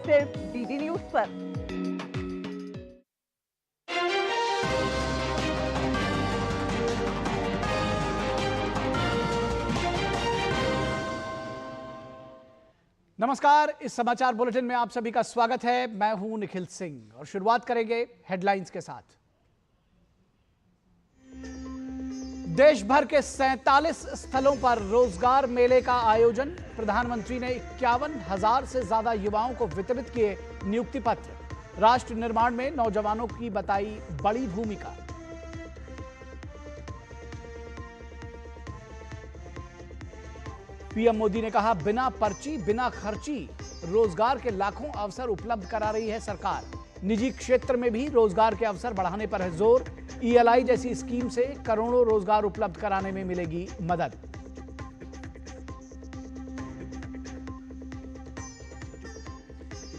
सिर्फ DD news पर। नमस्कार, इस समाचार बुलेटिन में आप सभी का स्वागत है। मैं हूं निखिल सिंह और शुरुआत करेंगे हेडलाइंस के साथ। देश भर के 47 स्थलों पर रोजगार मेले का आयोजन। प्रधानमंत्री ने 51,000 से ज्यादा युवाओं को वितरित किए नियुक्ति पत्र। राष्ट्र निर्माण में नौजवानों की बताई बड़ी भूमिका। पीएम मोदी ने कहा, बिना पर्ची बिना खर्ची रोजगार के लाखों अवसर उपलब्ध करा रही है सरकार। निजी क्षेत्र में भी रोजगार के अवसर बढ़ाने पर है जोर। ईएलआई जैसी स्कीम से करोड़ों रोजगार उपलब्ध कराने में मिलेगी मदद।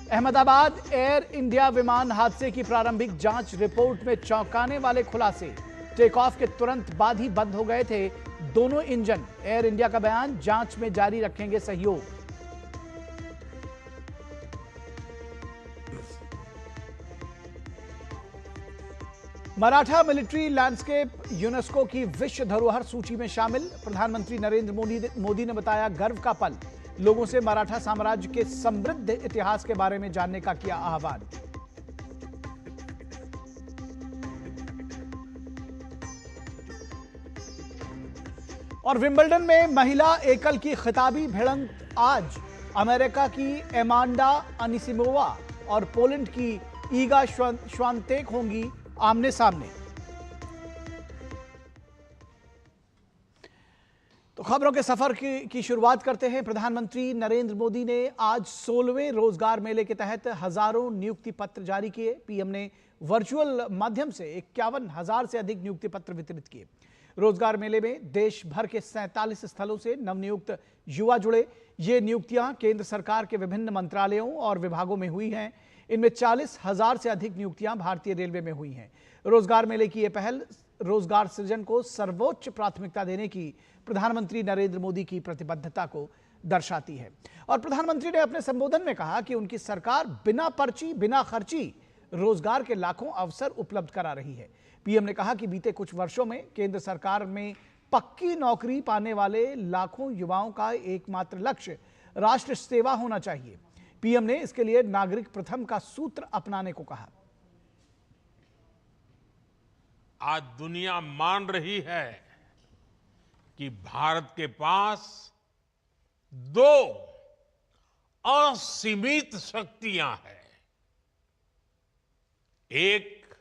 अहमदाबाद एयर इंडिया विमान हादसे की प्रारंभिक जांच रिपोर्ट में चौंकाने वाले खुलासे। टेक ऑफ के तुरंत बाद ही बंद हो गए थे दोनों इंजन। एयर इंडिया का बयान, जांच में जारी रखेंगे सहयोग। मराठा मिलिट्री लैंडस्केप यूनेस्को की विश्व धरोहर सूची में शामिल। प्रधानमंत्री नरेंद्र मोदी ने बताया गर्व का पल। लोगों से मराठा साम्राज्य के समृद्ध इतिहास के बारे में जानने का किया आह्वान। और विंबलडन में महिला एकल की खिताबी भिड़ंत आज। अमेरिका की एमांडा अनिसिमोवा और पोलैंड की ईगा श्वांतेक होंगी आमने सामने। तो खबरों के सफर की शुरुआत करते हैं। प्रधानमंत्री नरेंद्र मोदी ने आज 16वें रोजगार मेले के तहत हजारों नियुक्ति पत्र जारी किए। पीएम ने वर्चुअल माध्यम से 51,000 से अधिक नियुक्ति पत्र वितरित किए। रोजगार मेले में देश भर के 47 स्थलों से नवनियुक्त युवा जुड़े। ये नियुक्तियां केंद्र सरकार के विभिन्न मंत्रालयों और विभागों में हुई हैं। इनमें 40,000 से अधिक नियुक्तियां भारतीय रेलवे में हुई हैं। रोजगार मेले की यह पहल रोजगार सृजन को सर्वोच्च प्राथमिकता देने की प्रधानमंत्री नरेंद्र मोदी की प्रतिबद्धता को दर्शाती है। और प्रधानमंत्री ने अपने संबोधन में कहा कि उनकी सरकार बिना पर्ची बिना खर्ची रोजगार के लाखों अवसर उपलब्ध करा रही है। पीएम ने कहा कि बीते कुछ वर्षों में केंद्र सरकार में पक्की नौकरी पाने वाले लाखों युवाओं का एकमात्र लक्ष्य राष्ट्र सेवा होना चाहिए। पीएम ने इसके लिए नागरिक प्रथम का सूत्र अपनाने को कहा। आज दुनिया मान रही है कि भारत के पास दो असीमित शक्तियां हैं। एक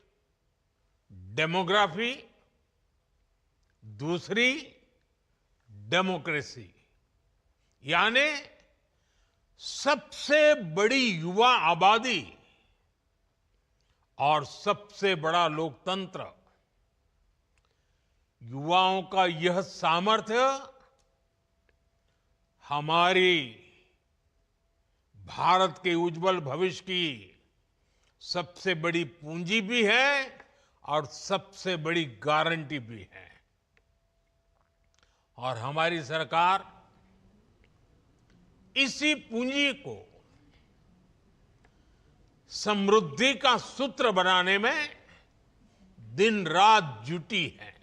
डेमोग्राफी, दूसरी डेमोक्रेसी, यानी सबसे बड़ी युवा आबादी और सबसे बड़ा लोकतंत्र। युवाओं का यह सामर्थ्य हमारी भारत के उज्जवल भविष्य की सबसे बड़ी पूंजी भी है और सबसे बड़ी गारंटी भी है। और हमारी सरकार इसी पूंजी को समृद्धि का सूत्र बनाने में दिन रात जुटी है।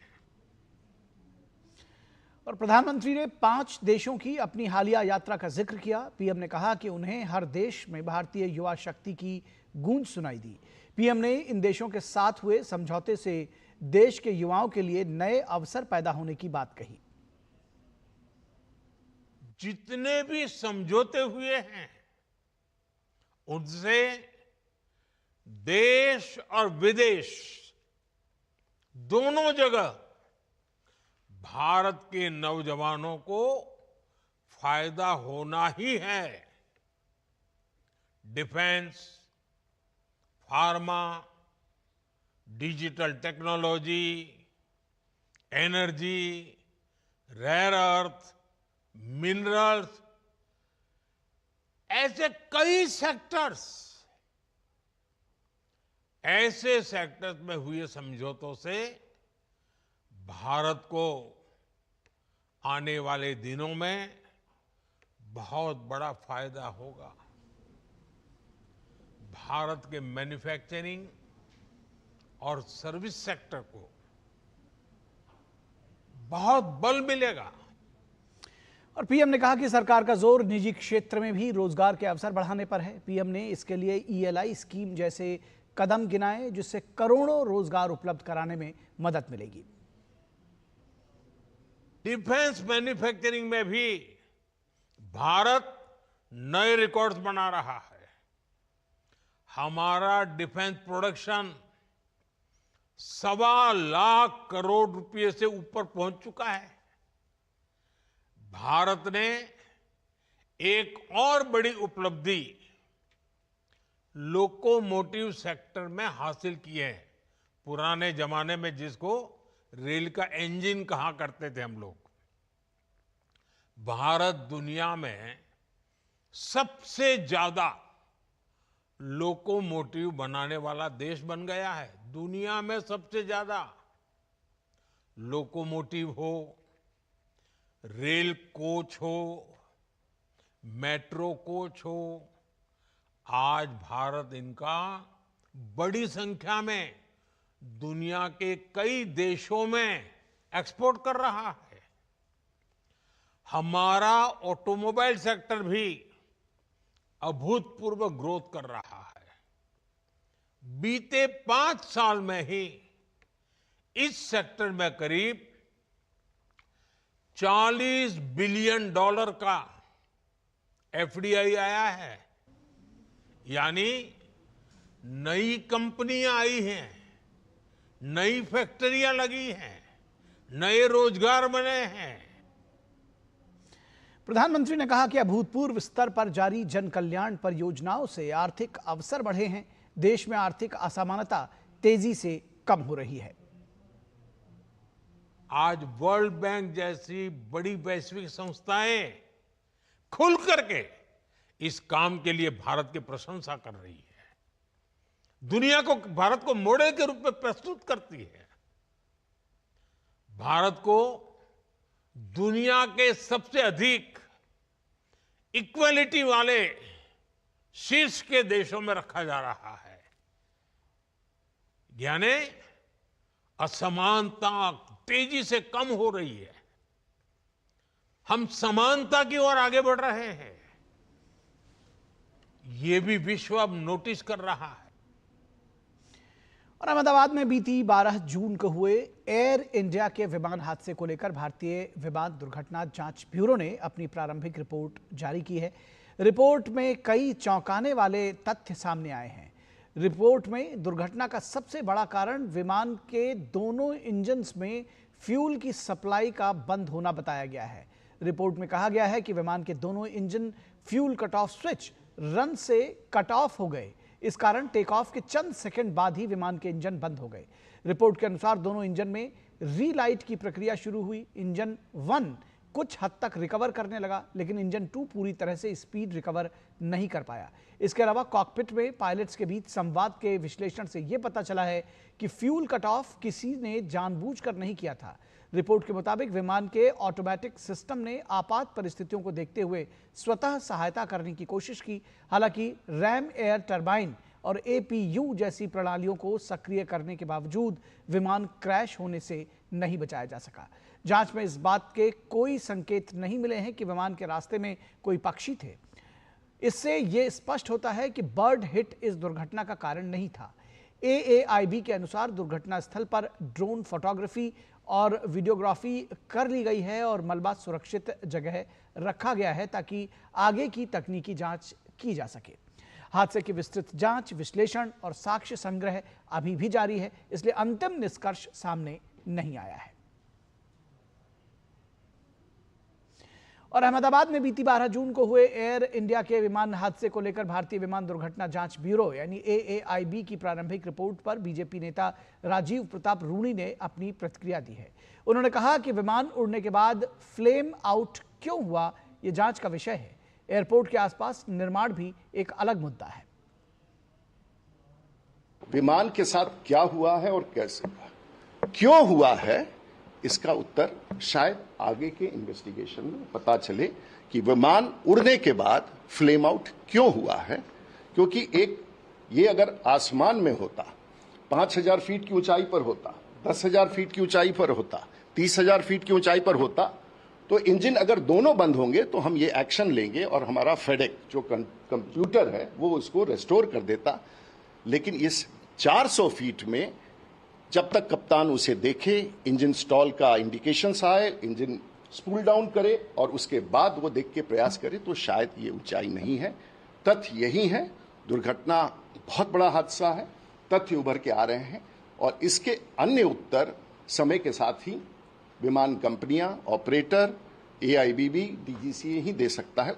और प्रधानमंत्री ने 5 देशों की अपनी हालिया यात्रा का जिक्र किया। पीएम ने कहा कि उन्हें हर देश में भारतीय युवा शक्ति की गूंज सुनाई दी। पीएम ने इन देशों के साथ हुए समझौते से देश के युवाओं के लिए नए अवसर पैदा होने की बात कही। जितने भी समझौते हुए हैं उनसे देश और विदेश दोनों जगह भारत के नौजवानों को फायदा होना ही है। Defence, pharma, digital technology, energy, rare earth, minerals, ऐसे कई सेक्टर्स, ऐसे सेक्टर्स में हुए समझौतों से भारत को आने वाले दिनों में बहुत बड़ा फायदा होगा। भारत के मैन्युफैक्चरिंग और सर्विस सेक्टर को बहुत बल मिलेगा। और पीएम ने कहा कि सरकार का जोर निजी क्षेत्र में भी रोजगार के अवसर बढ़ाने पर है। पीएम ने इसके लिए ELI स्कीम जैसे कदम गिनाए जिससे करोड़ों रोजगार उपलब्ध कराने में मदद मिलेगी। डिफेंस मैन्युफैक्चरिंग में भी भारत नए रिकॉर्ड्स बना रहा है। हमारा डिफेंस प्रोडक्शन 1.25 लाख करोड़ रुपए से ऊपर पहुंच चुका है। भारत ने एक और बड़ी उपलब्धि लोकोमोटिव सेक्टर में हासिल की है। पुराने जमाने में जिसको रेल का इंजन कहा करते थे हम लोग। भारत दुनिया में सबसे ज्यादा लोकोमोटिव बनाने वाला देश बन गया है। दुनिया में सबसे ज्यादा लोकोमोटिव हो, रेल कोच हो, मेट्रो कोच हो, आज भारत इनका बड़ी संख्या में दुनिया के कई देशों में एक्सपोर्ट कर रहा है। हमारा ऑटोमोबाइल सेक्टर भी अभूतपूर्व ग्रोथ कर रहा है। बीते 5 साल में ही इस सेक्टर में करीब $40 बिलियन का FDI आया है। यानी नई कंपनियां आई हैं, नई फैक्ट्रियां लगी हैं, नए रोजगार बने हैं। प्रधानमंत्री ने कहा कि अभूतपूर्व स्तर पर जारी जन कल्याण परियोजनाओं से आर्थिक अवसर बढ़े हैं। देश में आर्थिक असमानता तेजी से कम हो रही है। आज वर्ल्ड बैंक जैसी बड़ी वैश्विक संस्थाएं खुल करके इस काम के लिए भारत की प्रशंसा कर रही है। दुनिया को भारत को मॉडल के रूप में प्रस्तुत करती है। भारत को दुनिया के सबसे अधिक इक्वलिटी वाले शीर्ष के देशों में रखा जा रहा है। यानी असमानता तेजी से कम हो रही है। हम समानता की ओर आगे बढ़ रहे हैं। ये भी विश्व अब नोटिस कर रहा है। और अहमदाबाद में बीती 12 जून को हुए एयर इंडिया के विमान हादसे को लेकर भारतीय विमान दुर्घटना जांच ब्यूरो ने अपनी प्रारंभिक रिपोर्ट जारी की है। रिपोर्ट में कई चौंकाने वाले तथ्य सामने आए हैं। रिपोर्ट में दुर्घटना का सबसे बड़ा कारण विमान के दोनों इंजन्स में फ्यूल की सप्लाई का बंद होना बताया गया है। रिपोर्ट में कहा गया है कि विमान के दोनों engine fuel cut off switch run से कट ऑफ हो गए। इस कारण टेक ऑफ के चंद सेकंड बाद ही विमान के इंजन बंद हो गए। रिपोर्ट के अनुसार दोनों इंजन में रीलाइट की प्रक्रिया शुरू हुई। इंजन 1 कुछ हद तक रिकवर करने लगा, लेकिन इंजन 2 पूरी तरह से स्पीड रिकवर नहीं कर पाया। इसके अलावा कॉकपिट में पायलट्स के बीच संवाद के विश्लेषण से यह पता चला है कि फ्यूल कट ऑफ किसी ने जानबूझकर नहीं किया था। रिपोर्ट के मुताबिक विमान के ऑटोमेटिक सिस्टम ने आपात परिस्थितियों को देखते हुए स्वतः सहायता करने की कोशिश की। हालांकि रैम एयर टरबाइन और APU जैसी प्रणालियों को सक्रिय करने के बावजूद विमान क्रैश होने से नहीं बचाया जा सका। जांच में इस बात के कोई संकेत नहीं मिले हैं कि विमान के रास्ते में कोई पक्षी थे। इससे यह स्पष्ट होता है कि बर्ड हिट इस दुर्घटना का कारण नहीं था। AAIB के अनुसार दुर्घटना स्थल पर ड्रोन फोटोग्राफी और वीडियोग्राफी कर ली गई है और मलबा सुरक्षित जगह रखा गया है ताकि आगे की तकनीकी जांच की जा सके। हादसे की विस्तृत जांच, विश्लेषण और साक्ष्य संग्रह अभी भी जारी है, इसलिए अंतिम निष्कर्ष सामने नहीं आया है। और अहमदाबाद में बीती 12 जून को हुए एयर इंडिया के विमान हादसे को लेकर भारतीय विमान दुर्घटना जांच ब्यूरो यानी AAIB की प्रारंभिक रिपोर्ट पर बीजेपी नेता राजीव प्रताप रूडी ने अपनी प्रतिक्रिया दी है। उन्होंने कहा कि विमान उड़ने के बाद फ्लेम आउट क्यों हुआ, यह जांच का विषय है। एयरपोर्ट के आसपास निर्माण भी एक अलग मुद्दा है। विमान के साथ क्या हुआ है और कैसे हुआ, क्यों हुआ है, इसका उत्तर शायद आगे के इन्वेस्टिगेशन में पता चले कि विमान उड़ने के बाद फ्लेम आउट क्यों हुआ है। क्योंकि एक ये अगर आसमान में होता, 5,000 फीट की ऊंचाई पर होता, 10,000 फीट की ऊंचाई पर होता, 30,000 फीट की ऊंचाई पर होता, तो इंजन अगर दोनों बंद होंगे तो हम ये एक्शन लेंगे और हमारा फेडेक जो कंप्यूटर है वो उसको रेस्टोर कर देता। लेकिन इस 400 फीट में जब तक कप्तान उसे देखे, इंजन स्टॉल का इंडिकेशंस आए, इंजन स्पूल डाउन करे और उसके बाद वो देख के प्रयास करे, तो शायद ये ऊंचाई नहीं है। तथ्य यही है, दुर्घटना बहुत बड़ा हादसा है, तथ्य उभर के आ रहे हैं और इसके अन्य उत्तर समय के साथ ही विमान कंपनियां, ऑपरेटर, AIBB, DGCA ही दे सकता है।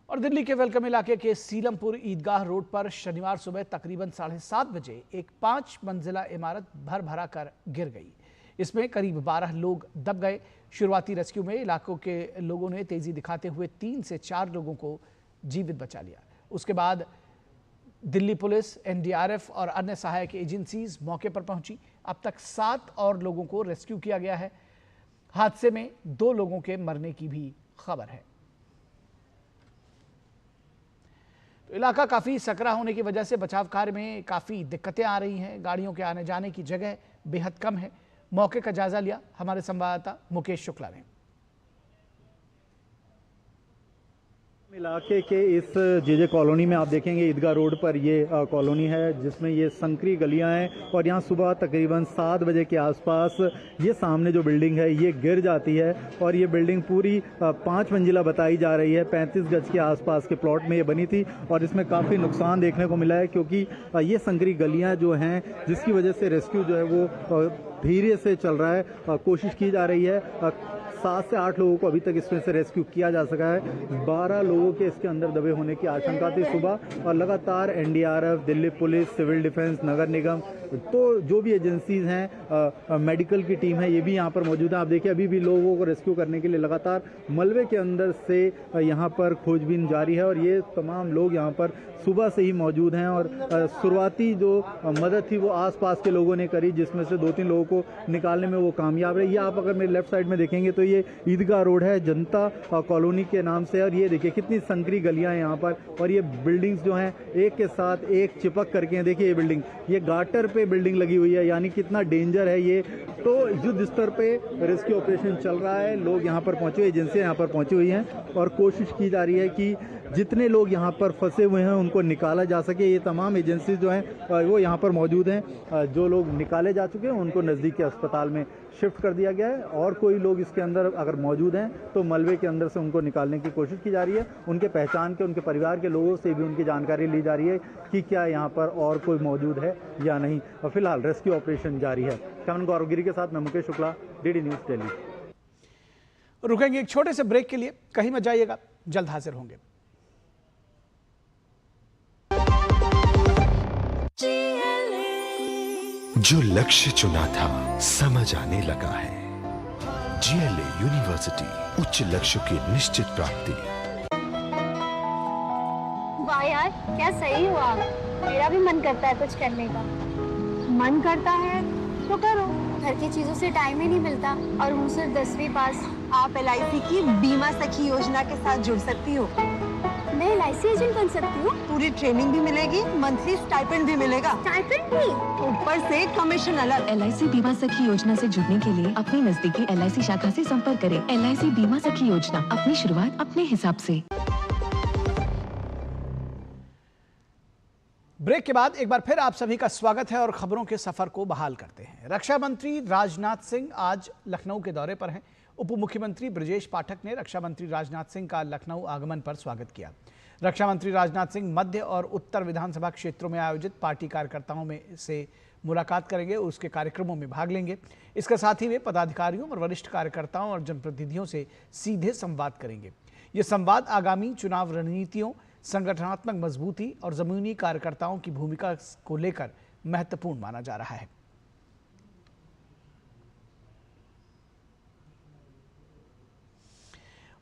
और दिल्ली के वेलकम इलाके के सीलमपुर ईदगाह रोड पर शनिवार सुबह तकरीबन 7:30 बजे एक 5 मंजिला इमारत भर भरा कर गिर गई। इसमें करीब 12 लोग दब गए। शुरुआती रेस्क्यू में इलाकों के लोगों ने तेजी दिखाते हुए 3 से 4 लोगों को जीवित बचा लिया। उसके बाद दिल्ली पुलिस, NDRF और अन्य सहायक एजेंसीज मौके पर पहुंची। अब तक 7 और लोगों को रेस्क्यू किया गया है। हादसे में 2 लोगों के मरने की भी खबर है। तो इलाका काफी सकरा होने की वजह से बचाव कार्य में काफी दिक्कतें आ रही हैं। गाड़ियों के आने जाने की जगह बेहद कम है। मौके का जायजा लिया हमारे संवाददाता मुकेश शुक्ला ने। इलाके के इस JJ कॉलोनी में आप देखेंगे ईदगाह रोड पर ये कॉलोनी है जिसमें ये संकरी गलियां हैं और यहाँ सुबह तकरीबन 7 बजे के आसपास ये सामने जो बिल्डिंग है ये गिर जाती है और ये बिल्डिंग पूरी 5 मंजिला बताई जा रही है। 35 गज के आसपास के प्लॉट में ये बनी थी और इसमें काफ़ी नुकसान देखने को मिला है क्योंकि ये संकरी गलियाँ जो हैं जिसकी वजह से रेस्क्यू जो है वो धीरे से चल रहा है। कोशिश की जा रही है। 7 से 8 लोगों को अभी तक इसमें से रेस्क्यू किया जा सका है। 12 लोगों के इसके अंदर दबे होने की आशंका थी सुबह और लगातार NDRF, Delhi police, civil defence, नगर निगम, तो जो भी एजेंसीज हैं, मेडिकल की टीम है, ये भी यहाँ पर मौजूद है। आप देखिए अभी भी लोगों को रेस्क्यू करने के लिए लगातार मलबे के अंदर से यहाँ पर खोजबीन जारी है और ये तमाम लोग यहाँ पर सुबह से ही मौजूद हैं और शुरुआती जो मदद थी वो आसपास के लोगों ने करी जिसमें से 2-3 लोगों को निकालने में वो कामयाब रहे। ये आप अगर मेरे लेफ्ट साइड में देखेंगे तो ये ईदगाह रोड है, जनता कॉलोनी के नाम से, और ये देखिए कितनी संकरी गलियां हैं यहाँ पर और ये बिल्डिंग्स जो हैं एक के साथ एक चिपक करके हैं। देखिए ये बिल्डिंग, ये गाटर पे बिल्डिंग लगी हुई है, यानी कितना डेंजर है ये। तो युद्ध स्तर पे रेस्क्यू ऑपरेशन चल रहा है, लोग यहाँ पर पहुंचे, एजेंसियां यहाँ पर पहुंची हुई हैं और कोशिश की जा रही है कि जितने लोग यहाँ पर फंसे हुए हैं उनको निकाला जा सके। ये तमाम एजेंसी जो हैं वो यहाँ पर मौजूद हैं। जो लोग निकाले जा चुके हैं उनको नज़दीक के अस्पताल में शिफ्ट कर दिया गया है और कोई लोग इसके अंदर अगर मौजूद हैं तो मलबे के अंदर से उनको निकालने की कोशिश की जा रही है। उनके पहचान के, उनके परिवार के लोगों से भी उनकी जानकारी ली जा रही है कि क्या यहाँ पर और कोई मौजूद है या नहीं। और फिलहाल रेस्क्यू ऑपरेशन जारी है। कैमरामैन गौरव गिरी के साथ मैं मुकेश शुक्ला, DD न्यूज़ दिल्ली। रुकेंगे एक छोटे से ब्रेक के लिए, कहीं मत जाइएगा, जल्द हाजिर होंगे। जो लक्ष्य चुना था समझ आने लगा है। GLA यूनिवर्सिटी, उच्च लक्ष्य की निश्चित प्राप्ति। वाह यार, क्या सही हुआ। मेरा भी मन करता है कुछ करने का। मन करता है तो करो, घर की चीजों से टाइम ही नहीं मिलता और हूँ सिर्फ 10वीं पास। आप LIC की बीमा सखी योजना के साथ जुड़ सकती हो। मैं LIC एजेंट बन सकती हूँ? पूरी ट्रेनिंग भी मिलेगी, मंथली स्टाइपेंड भी मिलेगा, स्टाइपेंड भी, ऊपर से कमीशन अलग। LIC बीमा सखी योजना से जुड़ने के लिए अपनी नजदीकी LIC शाखा से संपर्क करें। LIC बीमा सखी योजना, अपनी शुरुआत अपने हिसाब से। ब्रेक के बाद एक बार फिर आप सभी का स्वागत है और खबरों के सफर को बहाल करते हैं। रक्षा मंत्री राजनाथ सिंह आज लखनऊ के दौरे पर हैं। उप मुख्यमंत्री ब्रजेश पाठक ने रक्षा मंत्री राजनाथ सिंह का लखनऊ आगमन पर स्वागत किया। रक्षा मंत्री राजनाथ सिंह मध्य और उत्तर विधानसभा क्षेत्रों में आयोजित पार्टी कार्यकर्ताओं में से मुलाकात करेंगे और उसके कार्यक्रमों में भाग लेंगे। इसके साथ ही वे पदाधिकारियों और वरिष्ठ कार्यकर्ताओं और जनप्रतिनिधियों से सीधे संवाद करेंगे। ये संवाद आगामी चुनाव रणनीतियों, संगठनात्मक मजबूती और जमीनी कार्यकर्ताओं की भूमिका को लेकर महत्वपूर्ण माना जा रहा है।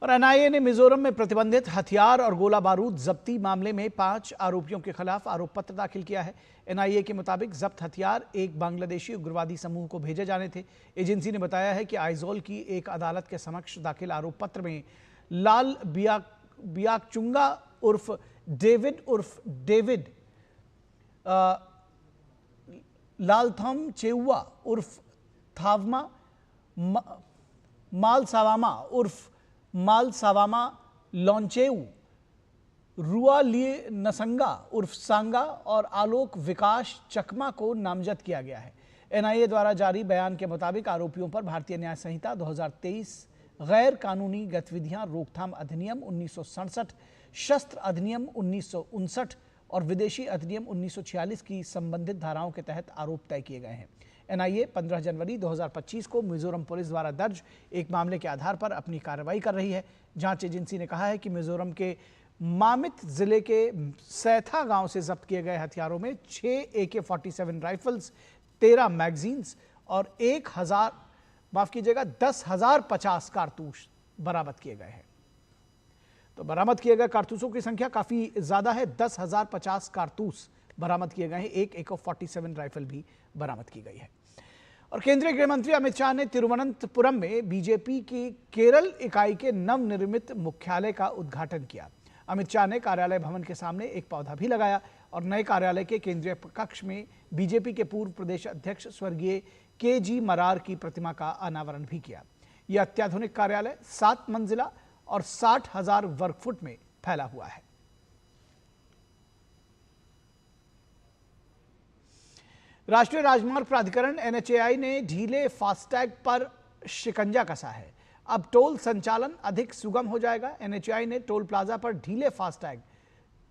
और NIA ने मिजोरम में प्रतिबंधित हथियार और गोला बारूद जब्ती मामले में 5 आरोपियों के खिलाफ आरोप पत्र दाखिल किया है। NIA के मुताबिक जब्त हथियार एक बांग्लादेशी उग्रवादी समूह को भेजे जाने थे। एजेंसी ने बताया है कि आइजोल की एक अदालत के समक्ष दाखिल आरोप पत्र में लाल बियाकचुंगा उर्फ डेविड उर्फ डेविड, लालथम चेउआ उर्फ थावमा, मालसावामा उर्फ मालसावामा लॉन्चेऊ, रुआलिए नसंगा उर्फ सांगा और आलोक विकास चकमा को नामजद किया गया है। एनआईए द्वारा जारी बयान के मुताबिक आरोपियों पर भारतीय न्याय संहिता 2023, गैर कानूनी गतिविधियां रोकथाम अधिनियम 1967, शस्त्र अधिनियम 1959 और विदेशी अधिनियम 1946 की संबंधित धाराओं के तहत आरोप तय किए गए हैं। एनआईए 15 जनवरी 2025 को मिजोरम पुलिस द्वारा दर्ज एक मामले के आधार पर अपनी कार्रवाई कर रही है। जांच एजेंसी ने कहा है कि मिजोरम के मामित जिले के सैथा गांव से जब्त किए गए हथियारों में 6 AK-47 राइफल्स, 13 मैगजीन्स और 10,050 कारतूस बरामद किए गए हैं। तो बरामद किए गए कारतूसों की संख्या काफी ज्यादा है, 10,050 कारतूस बरामद किए गए हैं। एक AK-47 राइफल भी बरामद की गई है। और केंद्रीय गृह मंत्री अमित शाह ने तिरुवनंतपुरम में बीजेपी की केरल इकाई के नवनिर्मित मुख्यालय का उद्घाटन किया। अमित शाह ने कार्यालय भवन के सामने एक पौधा भी लगाया और नए कार्यालय के केंद्रीय कक्ष में बीजेपी के पूर्व प्रदेश अध्यक्ष स्वर्गीय KG मरार की प्रतिमा का अनावरण भी किया। यह अत्याधुनिक कार्यालय 7 मंजिला और 60,000 वर्ग फुट में फैला हुआ है। राष्ट्रीय राजमार्ग प्राधिकरण NHAI ने ढीले फास्टैग पर शिकंजा कसा है। अब टोल संचालन अधिक सुगम हो जाएगा। NHAI ने टोल प्लाजा पर ढीले फास्टैग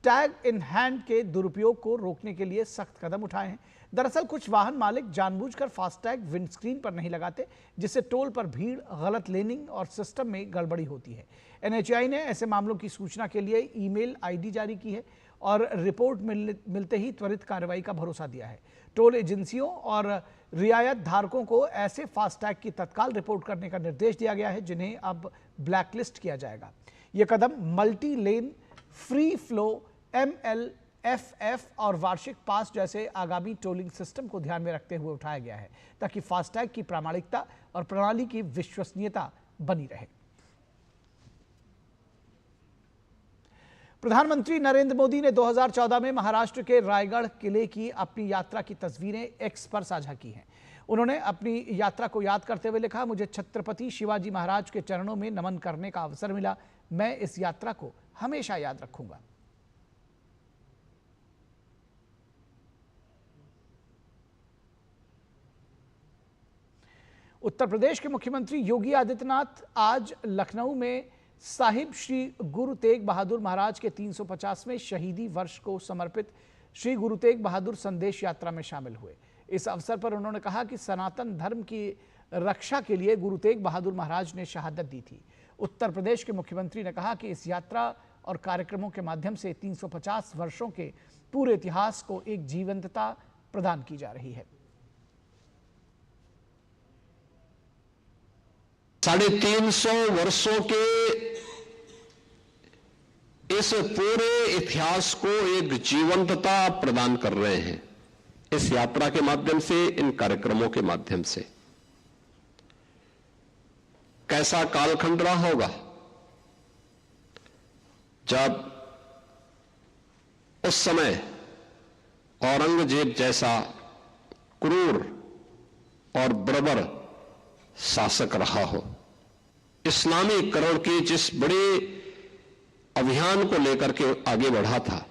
टैग इन हैंड के दुरुपयोग को रोकने के लिए सख्त कदम उठाए हैं। दरअसल कुछ वाहन मालिक जानबूझकर फास्टैग विंडस्क्रीन पर नहीं लगाते, जिससे टोल पर भीड़, गलत लेनिंग और सिस्टम में गड़बड़ी होती है। NHAI ने ऐसे मामलों की सूचना के लिए ईमेल ID जारी की है और रिपोर्ट मिलते ही त्वरित कार्रवाई का भरोसा दिया है। टोल एजेंसियों और रियायत धारकों को ऐसे फास्टैग की तत्काल रिपोर्ट करने का निर्देश दिया गया है, जिन्हें अब ब्लैकलिस्ट किया जाएगा। यह कदम multi lane, free flow, MLFF और वार्षिक पास जैसे आगामी टोलिंग सिस्टम को ध्यान में रखते हुए उठाया गया है, ताकि फास्टैग की प्रामाणिकता और प्रणाली की विश्वसनीयता बनी रहे। प्रधानमंत्री नरेंद्र मोदी ने 2014 में महाराष्ट्र के रायगढ़ किले की अपनी यात्रा की तस्वीरें X पर साझा की हैं। उन्होंने अपनी यात्रा को याद करते हुए लिखा, मुझे छत्रपति शिवाजी महाराज के चरणों में नमन करने का अवसर मिला। मैं इस यात्रा को हमेशा याद रखूंगा। उत्तर प्रदेश के मुख्यमंत्री योगी आदित्यनाथ आज लखनऊ में साहिब श्री गुरु तेग बहादुर महाराज के 350वें शहीदी वर्ष को समर्पित श्री गुरु तेग बहादुर संदेश यात्रा में शामिल हुए। इस अवसर पर उन्होंने कहा कि सनातन धर्म की रक्षा के लिए गुरु तेग बहादुर महाराज ने शहादत दी थी। उत्तर प्रदेश के मुख्यमंत्री ने कहा कि इस यात्रा और कार्यक्रमों के माध्यम से 350 वर्षों के पूरे इतिहास को एक जीवंतता प्रदान की जा रही है। 350 वर्षों के इस पूरे इतिहास को एक जीवंतता प्रदान कर रहे हैं इस यात्रा के माध्यम से, इन कार्यक्रमों के माध्यम से। कैसा कालखंड रहा होगा जब उस समय औरंगजेब जैसा क्रूर और बर्बर शासक रहा हो। इस्लामीकरण के जिस बड़े अभियान को लेकर के आगे बढ़ा था,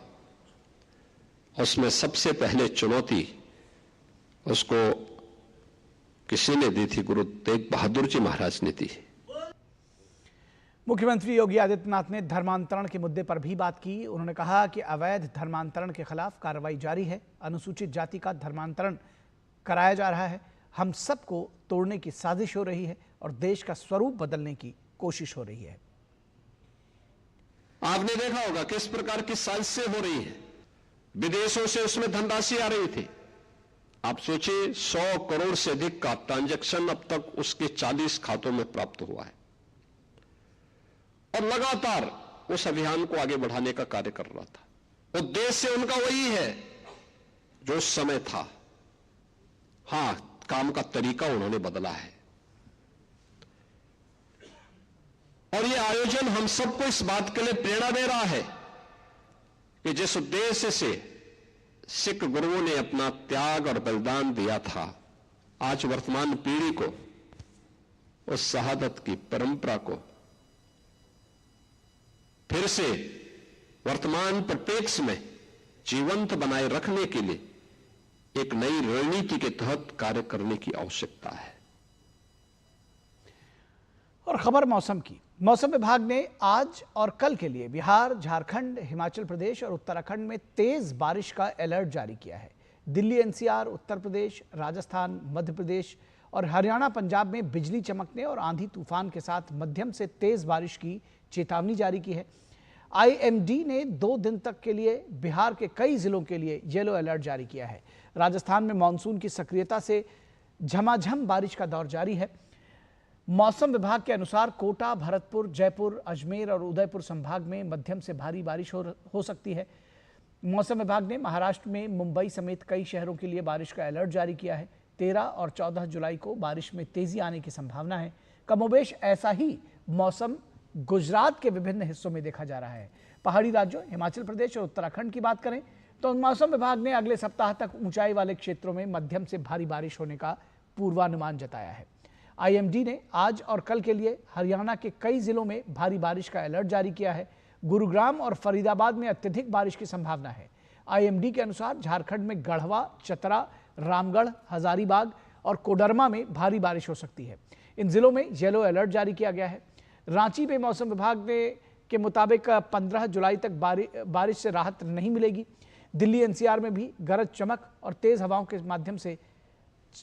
उसमें सबसे पहले चुनौती उसको किसी ने दी थी? गुरु तेग बहादुर जी महाराज ने दी। मुख्यमंत्री योगी आदित्यनाथ ने धर्मांतरण के मुद्दे पर भी बात की। उन्होंने कहा कि अवैध धर्मांतरण के खिलाफ कार्रवाई जारी है। अनुसूचित जाति का धर्मांतरण कराया जा रहा है। हम सबको तोड़ने की साजिश हो रही है और देश का स्वरूप बदलने की कोशिश हो रही है। आपने देखा होगा किस प्रकार की साजिशें हो रही है। विदेशों से उसमें धनराशि आ रही थी। आप सोचिए, 100 करोड़ से अधिक का ट्रांजैक्शन अब तक उसके 40 खातों में प्राप्त हुआ है और लगातार उस अभियान को आगे बढ़ाने का कार्य कर रहा था। उद्देश्य उनका वही है जो उस समय था। हां, काम का तरीका उन्होंने बदला है और यह आयोजन हम सबको इस बात के लिए प्रेरणा दे रहा है कि जिस उद्देश्य से सिख गुरुओं ने अपना त्याग और बलिदान दिया था, आज वर्तमान पीढ़ी को उस शहादत की परंपरा को फिर से वर्तमान परिप्रेक्ष्य में जीवंत बनाए रखने के लिए एक नई रणनीति के तहत कार्य करने की आवश्यकता है। और खबर मौसम की। मौसम विभाग ने आज और कल के लिए बिहार, झारखंड, हिमाचल प्रदेश और उत्तराखंड में तेज बारिश का अलर्ट जारी किया है। दिल्ली, एनसीआर, उत्तर प्रदेश, राजस्थान, मध्य प्रदेश और हरियाणा, पंजाब में बिजली चमकने और आंधी तूफान के साथ मध्यम से तेज बारिश की चेतावनी जारी की है। आईएमडी ने 2 दिन तक के लिए बिहार के कई जिलों के लिए येलो अलर्ट जारी किया है। राजस्थान में मानसून की सक्रियता से झमाझम बारिश का दौर जारी है। मौसम विभाग के अनुसार कोटा, भरतपुर, जयपुर, अजमेर और उदयपुर संभाग में मध्यम से भारी बारिश हो सकती है। मौसम विभाग ने महाराष्ट्र में मुंबई समेत कई शहरों के लिए बारिश का अलर्ट जारी किया है। 13 और 14 जुलाई को बारिश में तेजी आने की संभावना है। कमोबेश ऐसा ही मौसम गुजरात के विभिन्न हिस्सों में देखा जा रहा है। पहाड़ी राज्यों हिमाचल प्रदेश और उत्तराखंड की बात करें तो मौसम विभाग ने अगले सप्ताह तक ऊंचाई वाले क्षेत्रों में मध्यम से भारी बारिश होने का पूर्वानुमान जताया है। आईएमडी ने आज और कल के लिए हरियाणा के कई जिलों में भारी बारिश का अलर्ट जारी किया है। गुरुग्राम और फरीदाबाद में अत्यधिक बारिश की संभावना है। आईएमडी के अनुसार झारखंड में गढ़वा, चतरा, रामगढ़, हजारीबाग और कोडरमा में भारी बारिश हो सकती है। इन जिलों में येलो अलर्ट जारी किया गया है। रांची में मौसम विभाग के मुताबिक 15 जुलाई तक बारिश से राहत नहीं मिलेगी। दिल्ली, एनसीआर में भी गरज चमक और तेज हवाओं के माध्यम से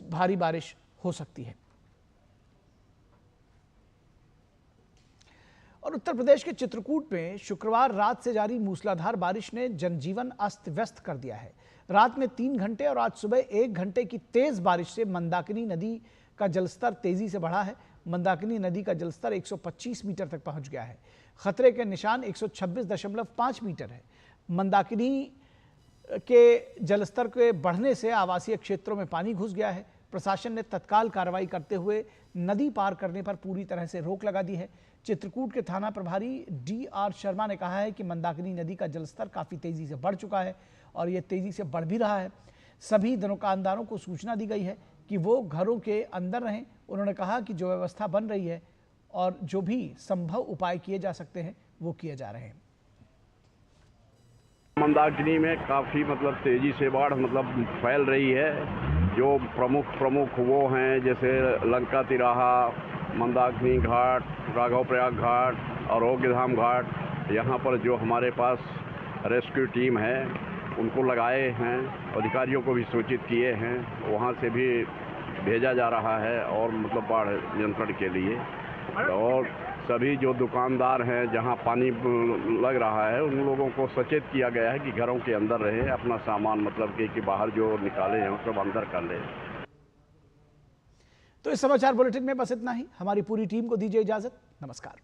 भारी बारिश हो सकती है। और उत्तर प्रदेश के चित्रकूट में शुक्रवार रात से जारी मूसलाधार बारिश ने जनजीवन अस्त व्यस्त कर दिया है। रात में 3 घंटे और आज सुबह 1 घंटे की तेज बारिश से मंदाकिनी नदी का जलस्तर तेजी से बढ़ा है। मंदाकिनी नदी का जलस्तर 125 मीटर तक पहुंच गया है। खतरे के निशान 126.5 मीटर है। मंदाकिनी के जलस्तर के बढ़ने से आवासीय क्षेत्रों में पानी घुस गया है। प्रशासन ने तत्काल कार्रवाई करते हुए नदी पार करने पर पूरी तरह से रोक लगा दी है। चित्रकूट के थाना प्रभारी डीआर शर्मा ने कहा है कि मंदाकिनी नदी का जलस्तर काफी तेजी से बढ़ चुका है और यह तेजी से बढ़ भी रहा है। सभी दुकानदारों को सूचना दी गई है कि वो घरों के अंदर रहें। उन्होंने कहा कि जो व्यवस्था बन रही है और जो भी संभव उपाय किए जा सकते हैं वो किए जा रहे हैं। मंदाकिनी में काफ़ी तेजी से बाढ़ फैल रही है। जो प्रमुख वो हैं जैसे लंका तिराहा, मंदाकिनी घाट, राघव प्रयाग घाट और ओगधाम घाट। यहाँ पर जो हमारे पास रेस्क्यू टीम है उनको लगाए हैं, अधिकारियों को भी सूचित किए हैं, वहाँ से भी भेजा जा रहा है और बाढ़ नियंत्रण के लिए। और सभी जो दुकानदार हैं जहां पानी लग रहा है उन लोगों को सचेत किया गया है कि घरों के अंदर रहे, अपना सामान कि बाहर जो निकाले हैं सब अंदर कर ले। तो इस समाचार बुलेटिन में बस इतना ही। हमारी पूरी टीम को दीजिए इजाजत। नमस्कार।